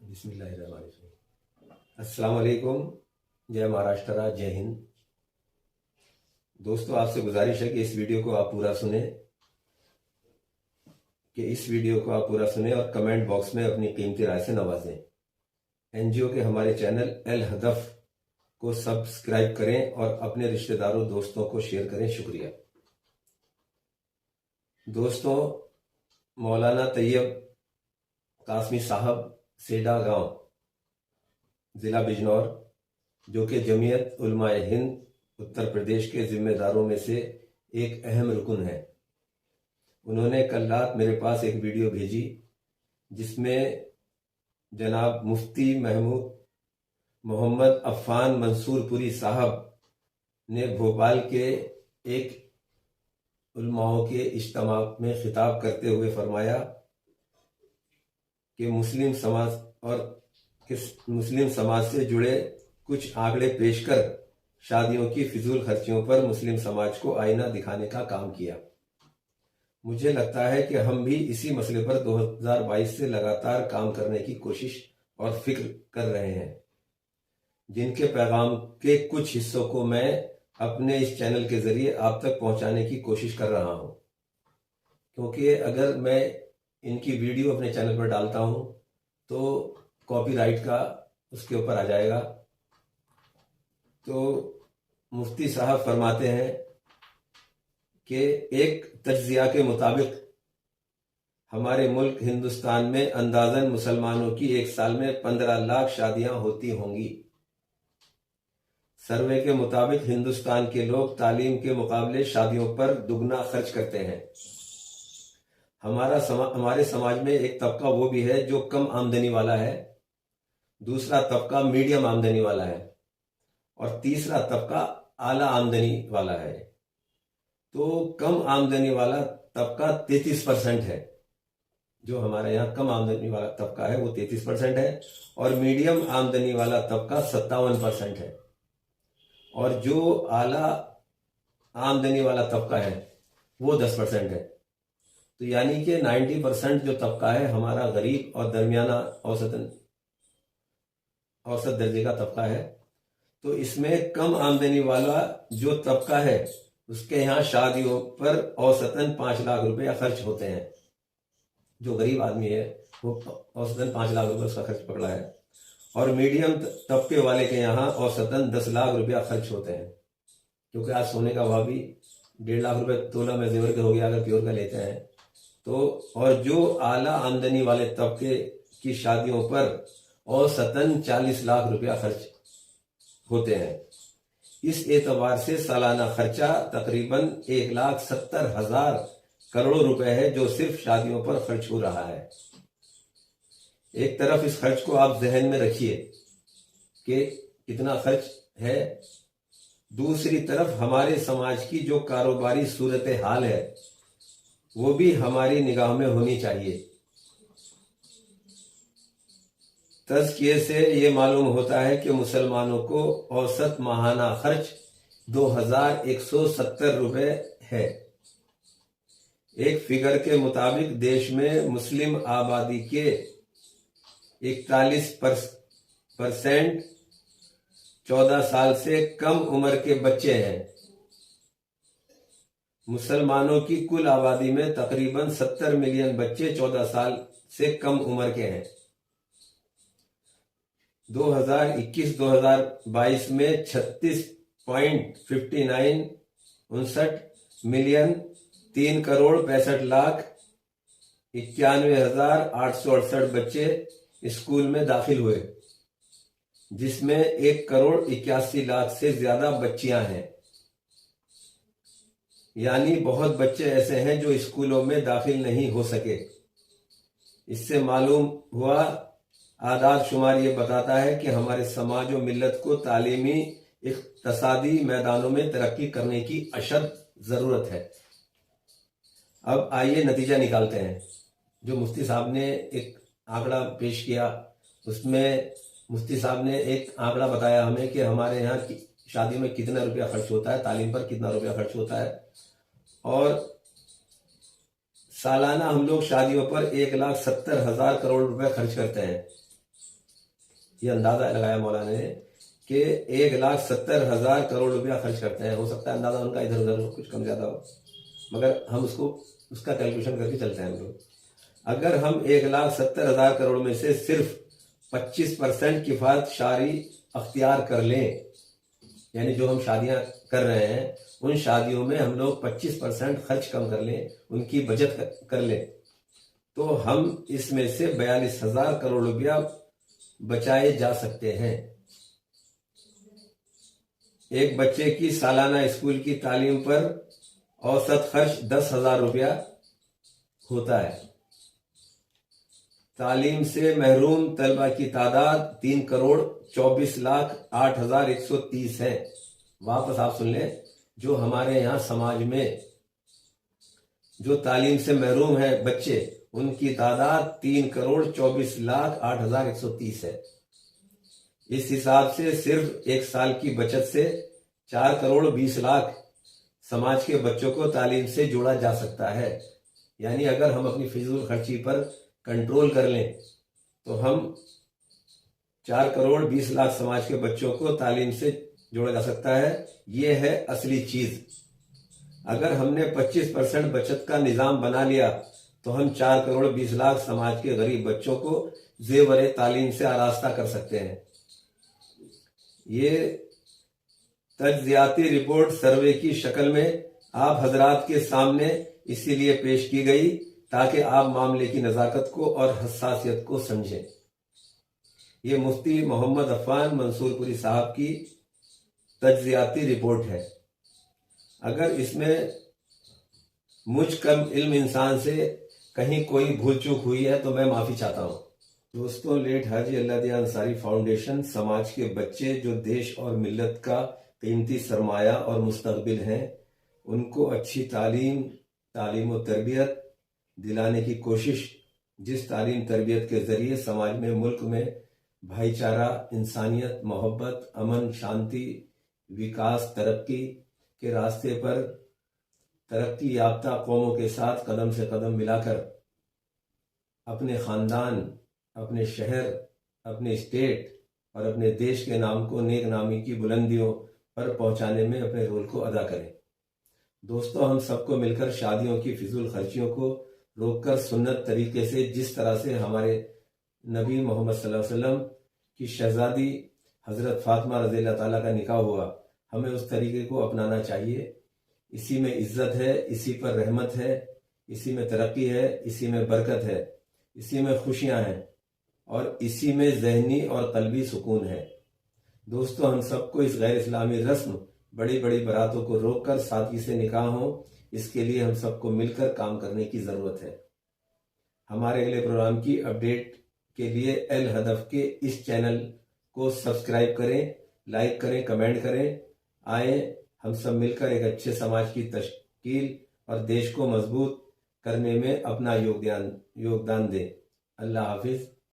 बिस्मिल्लाहिर्रहमानिर्रहीम। अस्सलाम वालेकुम। जय महाराष्ट्र, जय हिंद। दोस्तों, आपसे गुजारिश है कि इस वीडियो को आप पूरा सुने और कमेंट बॉक्स में अपनी कीमती राय से नवाजें। एनजीओ के हमारे चैनल अल हदफ को सब्सक्राइब करें और अपने रिश्तेदारों दोस्तों को शेयर करें। शुक्रिया। दोस्तों, मौलाना तैयब कासमी साहब सेडा गांव, जिला बिजनौर, जो कि जमीयत उलमाए हिंद उत्तर प्रदेश के जिम्मेदारों में से एक अहम रुकन है, उन्होंने कल रात मेरे पास एक वीडियो भेजी जिसमें जनाब मुफ्ती महमूद मोहम्मद अफ़ान मंसूरपुरी साहब ने भोपाल के एक उलमाओं के इज्तिमा में खिताब करते हुए फरमाया कि मुस्लिम समाज से जुड़े कुछ आंकड़े पेश कर शादियों की फिजूल खर्चियों पर मुस्लिम समाज को आईना दिखाने का काम किया। मुझे लगता है कि हम भी इसी मसले पर 2022 से लगातार काम करने की कोशिश और फिक्र कर रहे हैं, जिनके पैगाम के कुछ हिस्सों को मैं अपने इस चैनल के जरिए आप तक पहुंचाने की कोशिश कर रहा हूं, क्योंकि अगर मैं इनकी वीडियो अपने चैनल पर डालता हूं तो कॉपीराइट का उसके ऊपर आ जाएगा। तो मुफ्ती साहब फरमाते हैं कि एक तज्जिया के मुताबिक हमारे मुल्क हिंदुस्तान में अंदाजन मुसलमानों की एक साल में 15 लाख शादियां होती होंगी। सर्वे के मुताबिक हिंदुस्तान के लोग तालीम के मुकाबले शादियों पर दुगना खर्च करते हैं। हमारे समाज में एक तबका वो भी है जो कम आमदनी वाला है, दूसरा तबका मीडियम आमदनी वाला है और तीसरा तबका आला आमदनी वाला है। तो कम आमदनी वाला तबका 33% है। जो हमारे यहाँ कम आमदनी वाला तबका है वो 33% है और मीडियम आमदनी वाला तबका 57% है और जो आला आमदनी वाला तबका है वो 10% है। तो यानी कि 90% जो तबका है हमारा गरीब और दरमियाना औसत दर्जे का तबका है। तो इसमें कम आमदनी वाला जो तबका है उसके यहाँ शादियों पर औसतन 5 लाख रुपया खर्च होते हैं। जो गरीब आदमी है वो औसतन 5 लाख रुपये उसका खर्च पकड़ा है और मीडियम तबके वाले के यहाँ औसतन 10 लाख रुपया खर्च होते हैं, क्योंकि आज सोने का भाव भी 1.5 लाख रुपये तोला में जेवर के हो गया अगर प्योर का लेते हैं तो। और जो आला आमदनी वाले तबके की शादियों पर औसतन 40 लाख रुपया खर्च होते हैं। इस एतबार से सालाना खर्चा तकरीबन 1,70,000 करोड़ रुपए है जो सिर्फ शादियों पर खर्च हो रहा है। एक तरफ इस खर्च को आप जहन में रखिए कि कितना खर्च है, दूसरी तरफ हमारे समाज की जो कारोबारी सूरत हाल है वो भी हमारी निगाह में होनी चाहिए। तज़किये से ये मालूम होता है कि मुसलमानों को औसत माहाना खर्च 2,170 रुपये है। एक फिगर के मुताबिक देश में मुस्लिम आबादी के 41% 14 साल से कम उम्र के बच्चे हैं। मुसलमानों की कुल आबादी में तकरीबन 70 मिलियन बच्चे 14 साल से कम उम्र के हैं। 2021-2022 में 36.59 मिलियन 3,65,91,868 बच्चे स्कूल में दाखिल हुए, जिसमें 1,81,00,000 से ज्यादा बच्चियां हैं। यानी बहुत बच्चे ऐसे हैं जो स्कूलों में दाखिल नहीं हो सके। इससे मालूम हुआ, आदाद शुमार ये बताता है कि हमारे समाज और मिल्लत को तालीमी इक़्तिसादी मैदानों में तरक्की करने की अशद ज़रूरत है। अब आइए नतीजा निकालते हैं। जो मुफ्ती साहब ने एक आंकड़ा पेश किया उसमें मुफ्ती साहब ने एक आंकड़ा बताया हमें कि हमारे यहाँ की शादी में कितना रुपया खर्च होता है, तालीम पर कितना रुपया खर्च होता है और सालाना हम लोग शादियों पर 1,70,000 करोड़ रुपए खर्च करते हैं। ये अंदाजा लगाया मौलाना ने कि 1,70,000 करोड़ रुपया खर्च करते हैं। हो सकता है अंदाजा उनका इधर उधर हो, कुछ कम ज्यादा हो, मगर हम उसका कैलकुलेशन करके चलते हैं हम लोग। अगर हम 1,70,000 करोड़ में से सिर्फ 25% किफायत शारी अख्तियार कर लें, यानी जो हम शादियां कर रहे हैं उन शादियों में हम लोग 25% खर्च कम कर लें, उनकी बचत कर लें, तो हम इसमें से 42,000 करोड़ रुपया बचाए जा सकते हैं। एक बच्चे की सालाना स्कूल की तालीम पर औसत खर्च 10,000 रुपया होता है। तालीम से महरूम तलबा की तादाद 3,24,08,130 है। वापस आप सुन लें, जो हमारे यहाँ समाज में जो तालीम से महरूम है बच्चे, उनकी तादाद 3,24,08,130 है। इस हिसाब से सिर्फ एक साल की बचत से 4,20,00,000 समाज के बच्चों को तालीम से जोड़ा जा सकता है। यानी अगर हम अपनी फिजूल खर्ची पर कंट्रोल कर लें तो हम 4,20,00,000 समाज के बच्चों को तालीम से जोड़ा जा सकता है। ये है असली चीज। अगर हमने 25% बचत का निजाम बना लिया तो हम 4,20,00,000 समाज के गरीब बच्चों को जेवर तालीम से आरास्ता कर सकते हैं। ये तज्जियाती रिपोर्ट सर्वे की शक्ल में आप हजरात के सामने इसीलिए पेश की गई ताकि आप मामले की नजाकत को और हसासियत को समझें। ये मुफ्ती मोहम्मद अफान मंसूरपुरी साहब की तज्जियाती रिपोर्ट है। अगर इसमें मुझ कम इल्म इंसान से कहीं कोई भूल चूक हुई है तो मैं माफी चाहता हूँ। दोस्तों, लेट हाजी अल्लादिया अंसारी फाउंडेशन समाज के बच्चे जो देश और मिल्लत का कीमती सरमाया और मुस्तकबिल हैं, उनको अच्छी तालीम और तरबियत दिलाने की कोशिश, जिस तालीम तरबियत के जरिए समाज में, मुल्क में भाईचारा, इंसानियत, मोहब्बत, अमन, शांति, विकास, तरक्की के रास्ते पर तरक्की याफ्ता कौमों के साथ कदम से कदम मिलाकर अपने खानदान, अपने शहर, अपने स्टेट और अपने देश के नाम को नेक नामी की बुलंदियों पर पहुंचाने में अपने रोल को अदा करें। दोस्तों, हम सबको मिलकर शादियों की फिजूल खर्चियों को रोककर सुन्नत तरीके से, जिस तरह से हमारे नबी मोहम्मद सल्लल्लाहु अलैहि वसल्लम की शहजादी हजरत फातिमा रज़ी अल्लाह ताला का निकाह हुआ, हमें उस तरीके को अपनाना चाहिए। इसी में इज्जत है, इसी पर रहमत है, इसी में तरक्की है, इसी में बरकत है, इसी में खुशियां हैं और इसी में जहनी और कल्बी सुकून है। दोस्तों, हम सबको इस गैर इस्लामी रस्म, बड़ी बड़ी बारातों को रोककर सादगी से निकाह हो, इसके लिए हम सबको मिलकर काम करने की जरूरत है। हमारे अगले प्रोग्राम की अपडेट के लिए अल हदफ के इस चैनल को सब्सक्राइब करें, लाइक करें, कमेंट करें। आए हम सब मिलकर एक अच्छे समाज की तश्कील और देश को मजबूत करने में अपना योगदान दें। अल्लाह हाफिज।